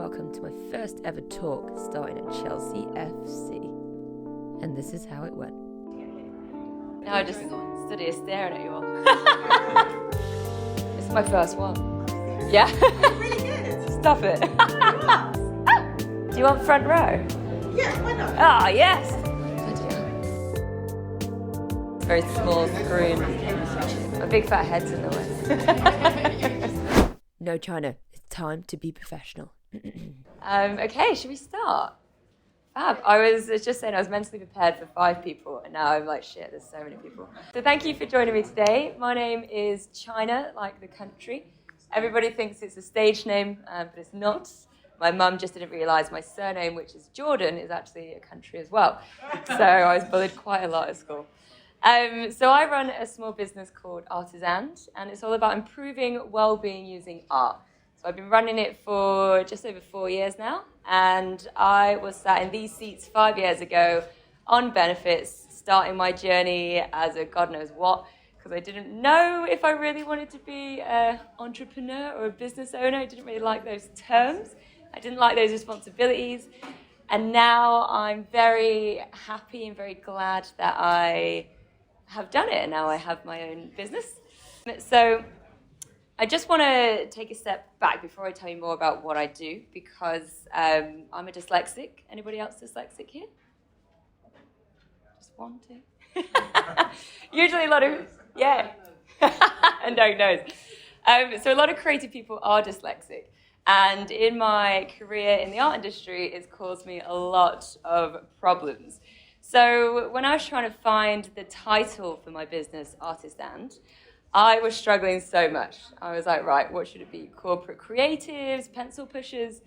welcome to my first ever talk starting at Chelsea FC. And this is how it went. Now I just stood here staring at you all. This is my first one. Yeah? Really good. Stop it. Do you want front row? Yeah, why not? Ah, yes. Very small screen. My big fat head's in the way. No, China. It's time to be professional. Okay, should we start? Fab. I was just saying I was mentally prepared for 5 people, and now I'm like, shit, there's so many people. So thank you for joining me today. My name is China, like the country. Everybody thinks it's a stage name, but it's not. My mum just didn't realise my surname, which is Jordan, is actually a country as well. So I was bullied quite a lot at school. So I run a small business called ArtistAnd's, and it's all about improving well-being using art. So I've been running it for just over 4 years now, and I was sat in these seats 5 years ago on benefits, starting my journey as a God knows what, because I didn't know if I really wanted to be an entrepreneur or a business owner. I didn't really like those terms. I didn't like those responsibilities. And now I'm very happy and very glad that I have done it, and now I have my own business. So I just want to take a step back before I tell you more about what I do, because I'm a dyslexic. Anybody else dyslexic here? Just 1, 2. Usually a lot of, yeah, and no nose. So a lot of creative people are dyslexic. And in my career in the art industry, it's caused me a lot of problems. So when I was trying to find the title for my business, ArtistAnd's, I was struggling so much. I was like, right, what should it be? Corporate creatives, pencil pushers?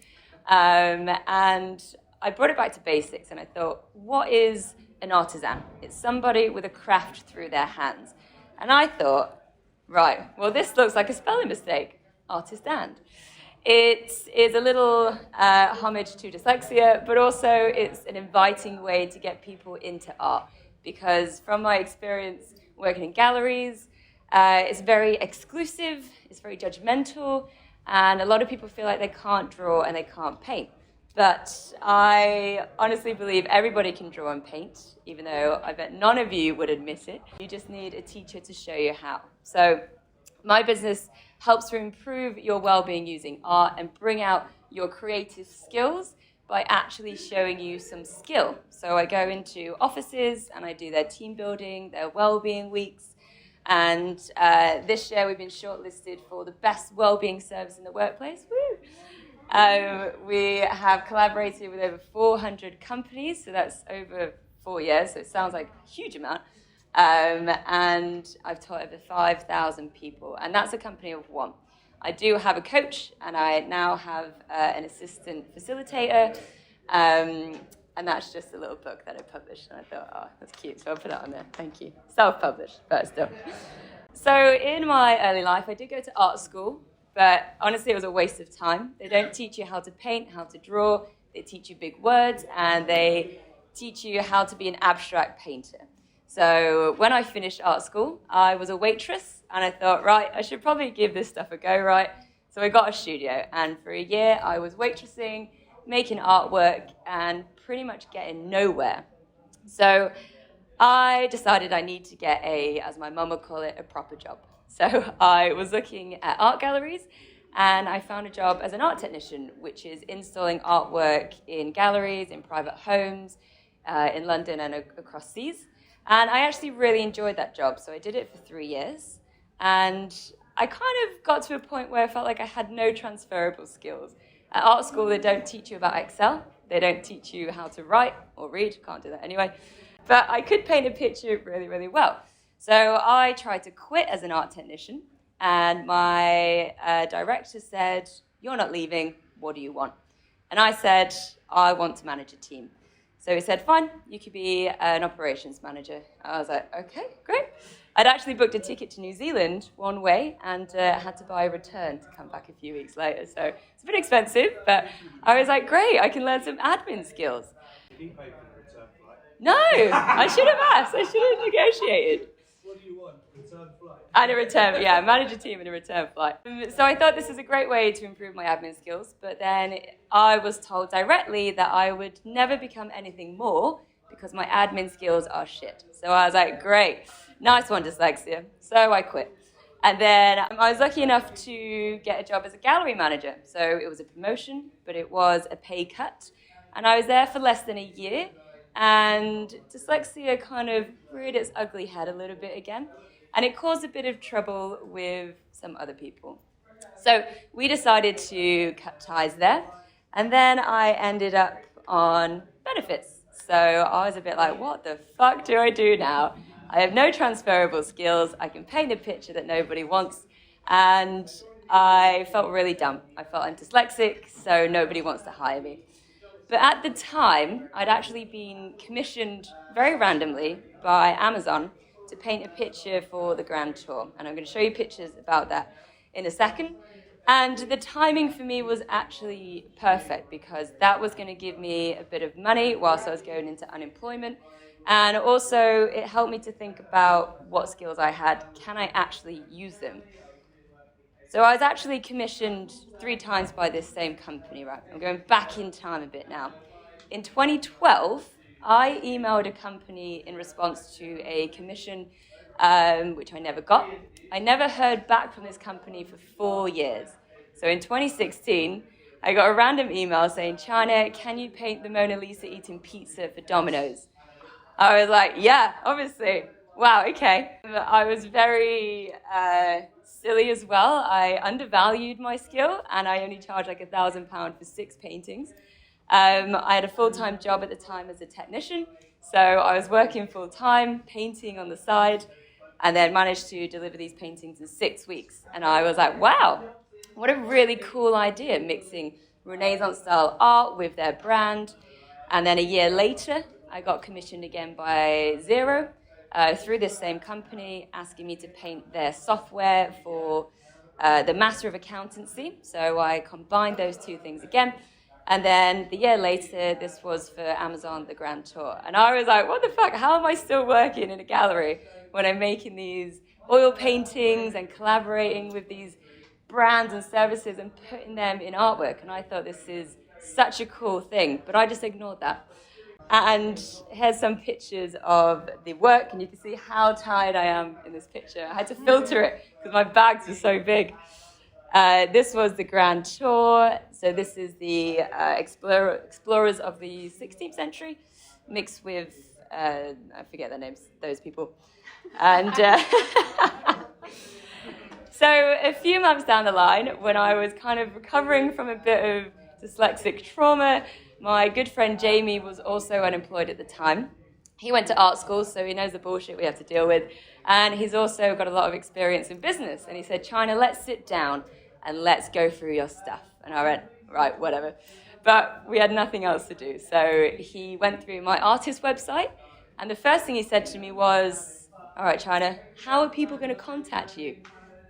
And I brought it back to basics, and I thought, what is an artisan? It's somebody with a craft through their hands. And I thought, right, well, this looks like a spelling mistake, ArtistAnd. It is a little homage to dyslexia, but also it's an inviting way to get people into art, because from my experience working in galleries, it's very exclusive, it's very judgmental, and a lot of people feel like they can't draw and they can't paint. But I honestly believe everybody can draw and paint, even though I bet none of you would admit it. You just need a teacher to show you how. So my business helps to improve your well-being using art and bring out your creative skills by actually showing you some skill. So I go into offices and I do their team building, their well-being weeks. And this year we've been shortlisted for the best well-being service in the workplace. Woo! We have collaborated with over 400 companies, so that's over 4 years, so it sounds like a huge amount. And I've taught over 5,000 people, and that's a company of one. I do have a coach, and I now have an assistant facilitator, and that's just a little book that I published, and I thought, oh, that's cute, so I'll put that on there. Thank you. Self-published, but still. So in my early life, I did go to art school, but honestly, it was a waste of time. They don't teach you how to paint, how to draw. They teach you big words, and they teach you how to be an abstract painter. So when I finished art school, I was a waitress, and I thought, right, I should probably give this stuff a go, right? So I got a studio, and for a year, I was waitressing, making artwork, and pretty much getting nowhere. So I decided I need to get as my mum would call it, a proper job. So I was looking at art galleries, and I found a job as an art technician, which is installing artwork in galleries, in private homes, in London and across seas. And I actually really enjoyed that job, so I did it for 3 years. And I kind of got to a point where I felt like I had no transferable skills. At art school, they don't teach you about Excel. They don't teach you how to write or read. Can't do that anyway. But I could paint a picture really, really well. So I tried to quit as an art technician, and my director said, "You're not leaving. What do you want?" And I said, "I want to manage a team." So he said, "Fine, you could be an operations manager." I was like, "Okay, great." I'd actually booked a ticket to New Zealand one way and had to buy a return to come back a few weeks later. So it's a bit expensive, but I was like, great, I can learn some admin skills. Did you pay for the return flight? No, I should have asked. I should have negotiated. What do you want? Return flight? And a return, yeah, manage a team and a return flight. So I thought this is a great way to improve my admin skills, but then I was told directly that I would never become anything more because my admin skills are shit. So I was like, great, nice one, dyslexia. So I quit. And then I was lucky enough to get a job as a gallery manager. So it was a promotion, but it was a pay cut. And I was there for less than a year. And dyslexia kind of reared its ugly head a little bit again. And it caused a bit of trouble with some other people. So we decided to cut ties there. And then I ended up on benefits. So I was a bit like, what the fuck do I do now? I have no transferable skills. I can paint a picture that nobody wants. And I felt really dumb. I felt I'm dyslexic, so nobody wants to hire me. But at the time, I'd actually been commissioned very randomly by Amazon to paint a picture for the Grand Tour. And I'm going to show you pictures about that in a second. And the timing for me was actually perfect because that was going to give me a bit of money whilst I was going into unemployment. And also it helped me to think about what skills I had. Can I actually use them? So I was actually commissioned 3 times by this same company, right? I'm going back in time a bit now. In 2012, I emailed a company in response to a commission, which I never got. I never heard back from this company for 4 years. So in 2016, I got a random email saying, China, can you paint the Mona Lisa eating pizza for Domino's? I was like, yeah, obviously. Wow, okay. I was very silly as well. I undervalued my skill, and I only charged like £1,000 for 6 paintings. I had a full-time job at the time as a technician, so I was working full-time, painting on the side, and then managed to deliver these paintings in 6 weeks. And I was like, wow, what a really cool idea, mixing Renaissance-style art with their brand. And then a year later, I got commissioned again by Zero through this same company, asking me to paint their software for the Master of Accountancy. So I combined those 2 things again. And then the year later, this was for Amazon, the Grand Tour. And I was like, what the fuck? How am I still working in a gallery when I'm making these oil paintings and collaborating with these brands and services and putting them in artwork? And I thought this is such a cool thing, but I just ignored that. And here's some pictures of the work, and you can see how tired I am in this picture. I had to filter it because my bags were so big. This was the Grand Tour. So this is the explorers of the 16th century, mixed with, I forget their names, those people. And so a few months down the line, when I was kind of recovering from a bit of dyslexic trauma, my good friend Jamie was also unemployed at the time. He went to art school, so he knows the bullshit we have to deal with. And he's also got a lot of experience in business. And he said, China, let's sit down and let's go through your stuff. And I went, right, whatever. But we had nothing else to do. So he went through my artist website. And the first thing he said to me was, all right, China, how are people going to contact you?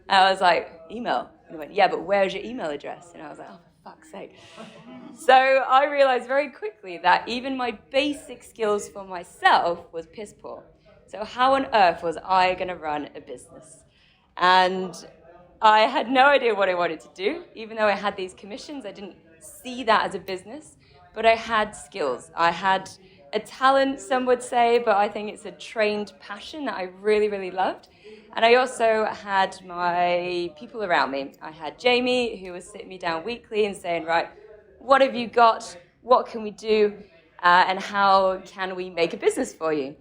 And I was like, email. And he went, yeah, but where's your email address? And I was like, oh, for fuck's sake. So I realized very quickly that even my basic skills for myself was piss poor. So how on earth was I going to run a business? And I had no idea what I wanted to do. Even though I had these commissions, I didn't see that as a business, but I had skills. I had a talent, some would say, but I think it's a trained passion that I really, really loved. And I also had my people around me. I had Jamie, who was sitting me down weekly and saying, right, what have you got? What can we do? And how can we make a business for you?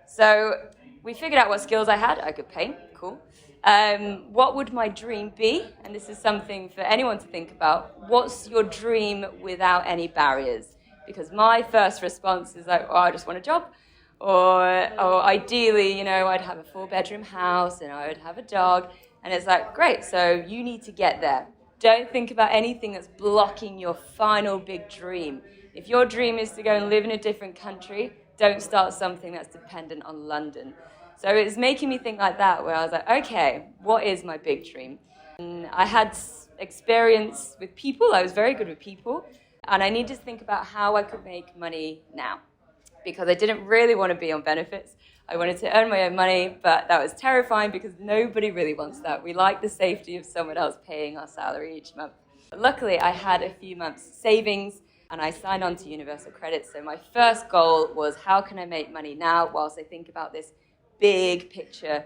So we figured out what skills I had. I could paint, cool. What would my dream be? And this is something for anyone to think about. What's your dream without any barriers? Because my first response is like, oh, I just want a job. Or ideally, you know, I'd have a 4-bedroom house and I would have a dog. And it's like, great, so you need to get there. Don't think about anything that's blocking your final big dream. If your dream is to go and live in a different country, don't start something that's dependent on London. So it's making me think like that, where I was like, okay, what is my big dream? And I had experience with people. I was very good with people. And I needed to think about how I could make money now. because I didn't really want to be on benefits. I wanted to earn my own money, but that was terrifying because nobody really wants that. We like the safety of someone else paying our salary each month. But luckily, I had a few months savings and I signed on to Universal Credit. So my first goal was, how can I make money now whilst I think about this big picture,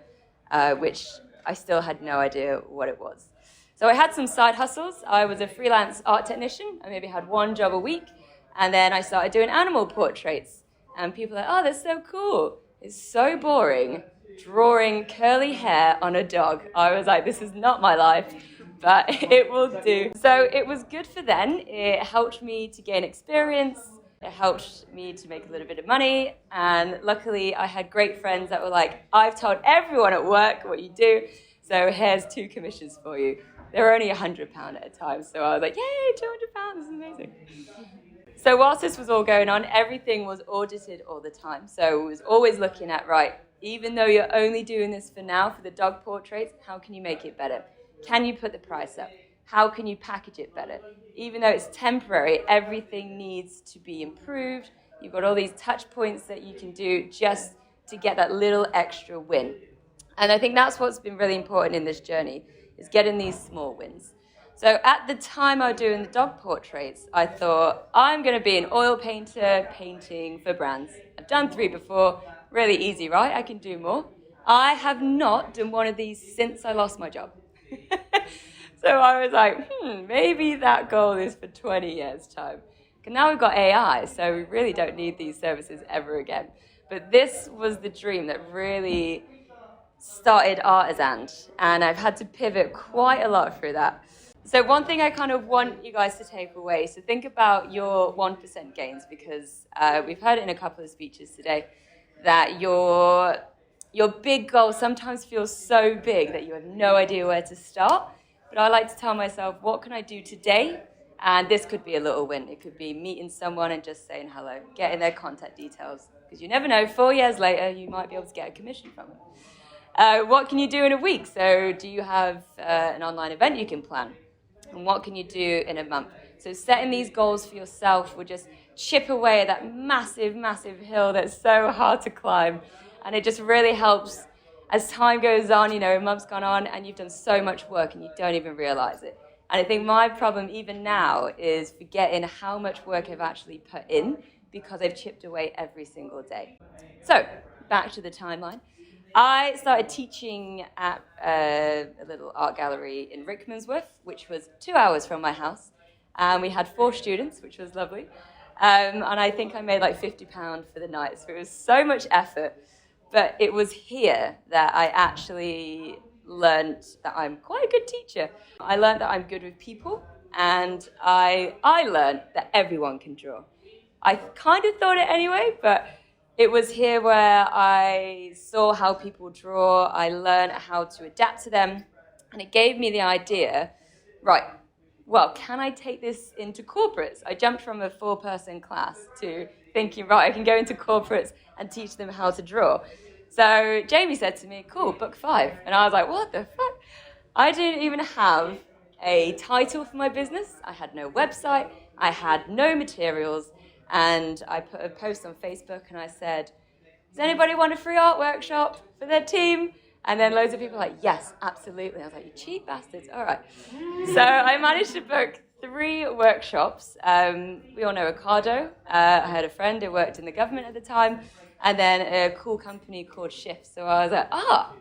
which I still had no idea what it was. So I had some side hustles. I was a freelance art technician. I maybe had one job a week. And then I started doing animal portraits. And people are like, oh, that's so cool. It's so boring drawing curly hair on a dog. I was like, this is not my life, but it will do. So it was good for then. It helped me to gain experience. It helped me to make a little bit of money. And luckily, I had great friends that were like, I've told everyone at work what you do, so here's 2 commissions for you. They were only £100 at a time. So I was like, yay, £200, this is amazing. So whilst this was all going on, everything was audited all the time. So I was always looking at, right, even though you're only doing this for now, for the dog portraits, how can you make it better? Can you put the price up? How can you package it better? Even though it's temporary, everything needs to be improved. You've got all these touch points that you can do just to get that little extra win. And I think that's what's been really important in this journey, is getting these small wins. So at the time I was doing the dog portraits, I thought, I'm going to be an oil painter painting for brands. I've done 3 before, really easy, right? I can do more. I have not done one of these since I lost my job. So I was like, maybe that goal is for 20 years' time. Because now we've got AI, so we really don't need these services ever again. But this was the dream that really started ArtistAnd's, and I've had to pivot quite a lot through that. So one thing I kind of want you guys to take away, so think about your 1% gains, because we've heard it in a couple of speeches today, that your big goal sometimes feels so big that you have no idea where to start. But I like to tell myself, what can I do today? And this could be a little win. It could be meeting someone and just saying hello, getting their contact details. Because you never know, 4 years later, you might be able to get a commission from them. What can you do in a week? So do you have an online event you can plan? And what can you do in a month? So setting these goals for yourself will just chip away at that massive, massive hill that's so hard to climb. And it just really helps as time goes on, a month's gone on and you've done so much work and you don't even realize it. And I think my problem even now is forgetting how much work I've actually put in because I've chipped away every single day. So back to the timeline. I started teaching at a little art gallery in Rickmansworth, which was 2 hours from my house. And we had 4 students, which was lovely. And I think I made like £50 for the night. So it was so much effort. But it was here that I actually learned that I'm quite a good teacher. I learned that I'm good with people. And I learned that everyone can draw. I kind of thought it anyway, but it was here where I saw how people draw, I learned how to adapt to them, and it gave me the idea, right, well, can I take this into corporates? I jumped from a 4-person class to thinking, right, I can go into corporates and teach them how to draw. So Jamie said to me, cool, book 5. And I was like, what the fuck? I didn't even have a title for my business. I had no website. I had no materials. And I put a post on Facebook and I said, does anybody want a free art workshop for their team? And then loads of people were like, yes, absolutely. I was like, you cheap bastards. All right. So I managed to book 3 workshops. We all know Ricardo. I had a friend who worked in the government at the time. And then a cool company called Shift. So I was like,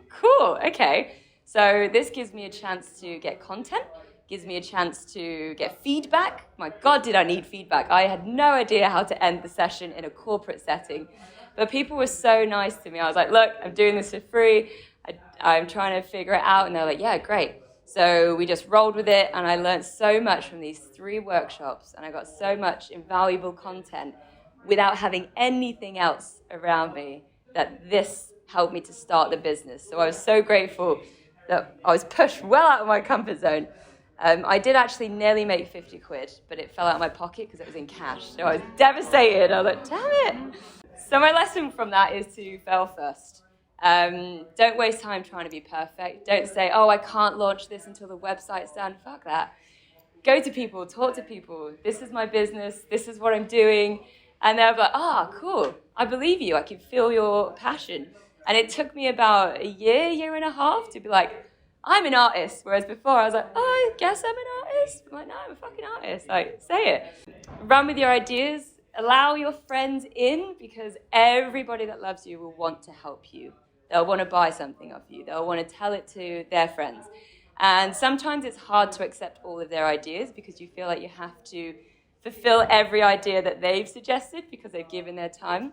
cool, okay. So this gives me a chance to get content. Gives me a chance to get feedback. My God, did I need feedback. I had no idea how to end the session in a corporate setting. But people were so nice to me. I was like, look, I'm doing this for free. I'm trying to figure it out. And they're like, yeah, great. So we just rolled with it. And I learned so much from these 3 workshops. And I got so much invaluable content without having anything else around me, that this helped me to start the business. So I was so grateful that I was pushed well out of my comfort zone. I did actually nearly make 50 quid, but it fell out of my pocket because it was in cash. So I was devastated. I was like, damn it. So my lesson from that is to fail first. Don't waste time trying to be perfect. Don't say, I can't launch this until the website's done. Fuck that. Go to people, talk to people. This is my business. This is what I'm doing. And they're like, cool, I believe you, I can feel your passion. And it took me about a year and a half to be like, I'm an artist. Whereas before I was like, I guess I'm an artist. I'm like, no, I'm a fucking artist. Like, say it. Run with your ideas. Allow your friends in, because everybody that loves you will want to help you. They'll want to buy something off you. They'll want to tell it to their friends. And sometimes it's hard to accept all of their ideas because you feel like you have to fulfill every idea that they've suggested because they've given their time.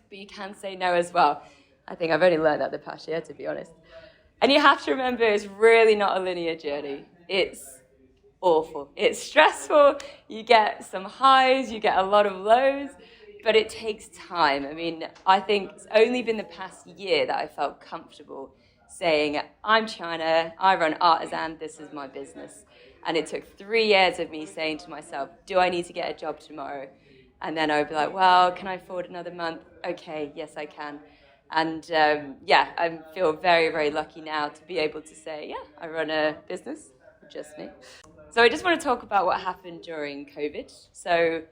But you can say no as well. I think I've only learned that the past year, to be honest. And you have to remember, it's really not a linear journey. It's awful. It's stressful. You get some highs, you get a lot of lows, but it takes time. I mean, I think it's only been the past year that I felt comfortable saying, I'm China, I run ArtistAnd's, this is my business. And it took 3 years of me saying to myself, do I need to get a job tomorrow? And then I would be like, well, can I afford another month? Okay, yes, I can. And I feel very, very lucky now to be able to say, I run a business, just me. So I just want to talk about what happened during COVID. So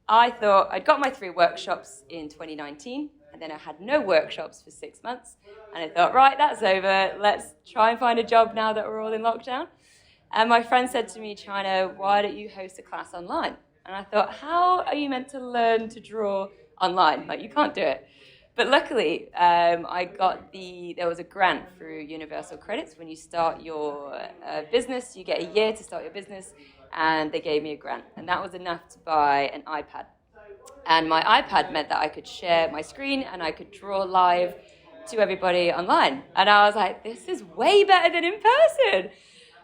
I thought I'd got my 3 workshops in 2019, and then I had no workshops for 6 months. And I thought, right, that's over. Let's try and find a job now that we're all in lockdown. And my friend said to me, China, why don't you host a class online? And I thought, how are you meant to learn to draw online? Like, you can't do it. But luckily, there was a grant through Universal Credits. When you start your business, you get a year to start your business, and they gave me a grant. And that was enough to buy an iPad. And my iPad meant that I could share my screen and I could draw live to everybody online. And I was like, this is way better than in person.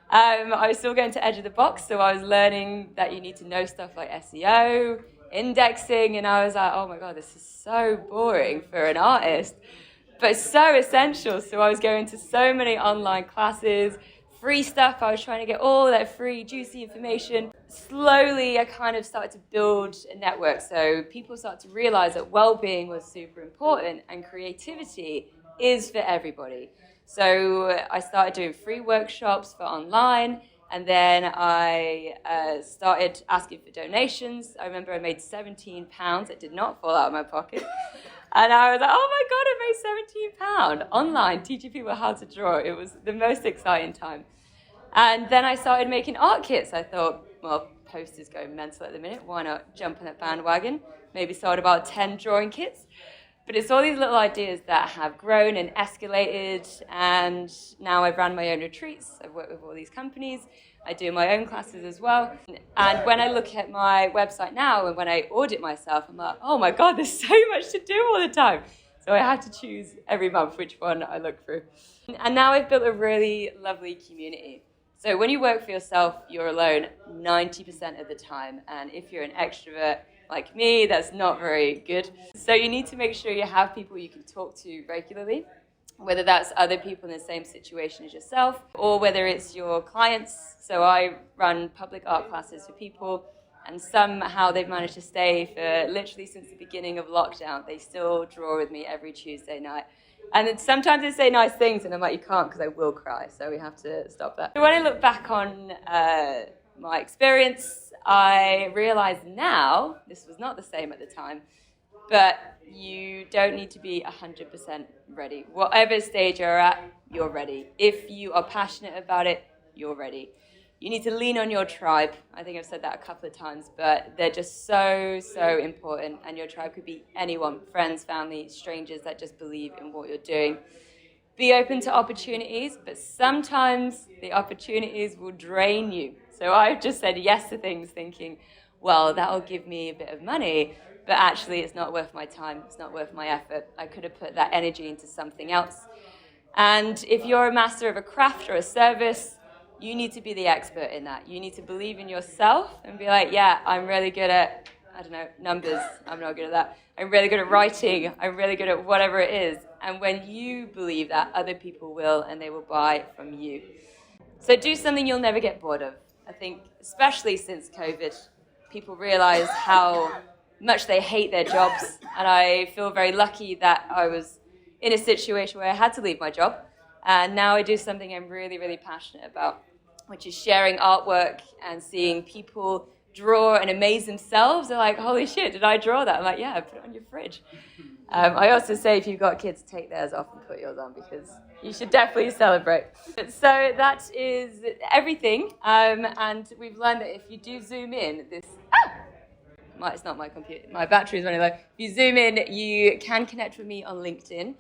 I was still going to Edge of the Box, so I was learning that you need to know stuff like SEO, indexing, and I was like, oh my God, this is so boring for an artist, but so essential. So I was going to so many online classes, free stuff. I was trying to get all that free, juicy information. Slowly, I kind of started to build a network. So people started to realize that well-being was super important and creativity is for everybody. So I started doing free workshops for online, and then I started asking for donations. I remember I made £17. It did not fall out of my pocket. And I was like, oh my God, I made £17 online teaching people how to draw. It was the most exciting time. And then I started making art kits. I thought, well, Post is going mental at the minute. Why not jump on that bandwagon? Maybe sold about 10 drawing kits. But it's all these little ideas that have grown and escalated, and now I've run my own retreats. I've worked with all these companies. I do my own classes as well. And when I look at my website now and when I audit myself, I'm like, oh my God, there's so much to do all the time. So I have to choose every month which one I look through. And now I've built a really lovely community. So when you work for yourself, you're alone 90% of the time. And if you're an extrovert, like me, that's not very good. So you need to make sure you have people you can talk to regularly, whether that's other people in the same situation as yourself, or whether it's your clients. So I run public art classes for people, and somehow they've managed to stay for literally since the beginning of lockdown. They still draw with me every Tuesday night. And then sometimes they say nice things, and I'm like, you can't, because I will cry, so we have to stop that. When I look back on my experience, I realize now, this was not the same at the time, but you don't need to be 100% ready. Whatever stage you're at, you're ready. If you are passionate about it, you're ready. You need to lean on your tribe. I think I've said that a couple of times, but they're just so, so important. And your tribe could be anyone, friends, family, strangers that just believe in what you're doing. Be open to opportunities, but sometimes the opportunities will drain you. So I've just said yes to things thinking, well, that'll give me a bit of money, but actually it's not worth my time, it's not worth my effort. I could have put that energy into something else. And if you're a master of a craft or a service, you need to be the expert in that. You need to believe in yourself and be like, yeah, I'm really good at, numbers. I'm not good at that. I'm really good at writing. I'm really good at whatever it is. And when you believe that, other people will, and they will buy from you. So do something you'll never get bored of. I think, especially since COVID, people realize how much they hate their jobs. And I feel very lucky that I was in a situation where I had to leave my job. And now I do something I'm really, really passionate about, which is sharing artwork and seeing people draw and amaze themselves. They're like, holy shit, did I draw that? I'm like, yeah, put it on your fridge. I also say if you've got kids, take theirs off and put yours on, because you should definitely celebrate. So that is everything. And we've learned that if you do zoom in, it's not my computer, my battery is running low. If you zoom in, you can connect with me on LinkedIn.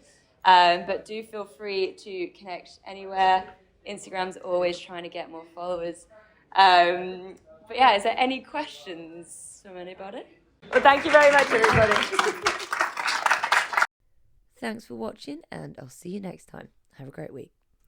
But do feel free to connect anywhere. Instagram's always trying to get more followers. But yeah, is there any questions from anybody? Well, thank you very much, everybody. Thanks for watching, and I'll see you next time. Have a great week.